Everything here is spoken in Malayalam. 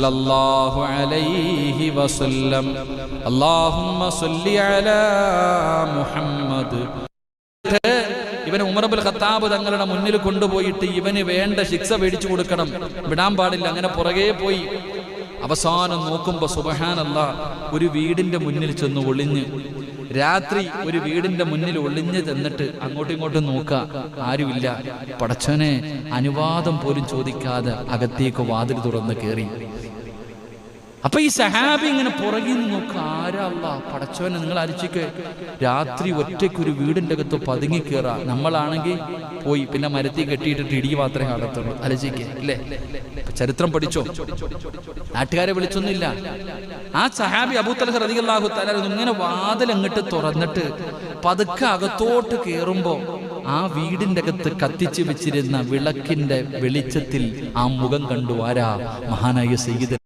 സല്ലല്ലാഹു അലൈഹി വസല്ലം. അല്ലാഹുമ്മ സ്വല്ലി അലാ മുഹമ്മദ്. ഇവനെ ഉമർ ഇബ്നുൽ ഖത്താബ് തങ്ങളുടെ മുന്നിൽ കൊണ്ടുപോയിട്ട് ഇവന് വേണ്ട ശിക്ഷ മേടിച്ചു കൊടുക്കണം, വിടാൻ പാടില്ല. അങ്ങനെ പുറകെ പോയി അവസാനം നോക്കുമ്പോ സുബ്ഹാനല്ലാഹ് ഒരു വീടിന്റെ മുന്നിൽ ചെന്ന് ഒളിഞ്ഞ്, രാത്രി ഒരു വീടിന്റെ മുന്നിൽ ഒളിഞ്ഞ് ചെന്നിട്ട് അങ്ങോട്ടും ഇങ്ങോട്ടും നോക്കുക, ആരുമില്ല. പടച്ചോനെ അനുവാദം പോലും ചോദിക്കാതെ അകത്തേക്ക് വാതിൽ തുറന്ന് കയറി. അപ്പൊ ഈ സഹാബി ഇങ്ങനെ പുറകിൽ നിന്ന് നോക്കുക, ആരാ അല്ലാഹ് പടച്ചോനെ, നിങ്ങൾ അരിച്ചിക്ക് രാത്രി ഒറ്റയ്ക്ക് ഒരു വീടിന്റെ അകത്ത് പതുങ്ങി കയറാ. നമ്മളാണെങ്കിൽ പോയി പിന്നെ മരത്തിൽ കെട്ടിയിട്ടിട്ട് ഇടി മാത്രമേ അകത്തുള്ളൂ. അലച്ചിക്ക് അല്ലേ? ചരിത്രം പഠിച്ചോ? നാട്ടുകാരെ വിളിച്ചൊന്നുമില്ല. ആ സഹാബി അബൂ തൽഹ റളിയല്ലാഹു തആല ഇങ്ങനെ വാതിൽ അങ്ങോട്ട് തുറന്നിട്ട് പതുക്കെ അകത്തോട്ട് കയറുമ്പോ ആ വീടിന്റെ അകത്ത് കത്തിച്ചു വെച്ചിരുന്ന വിളക്കിന്റെ വെളിച്ചത്തിൽ ആ മുഖം കണ്ടു. ആരാ? മഹാനായ സയ്യിദ്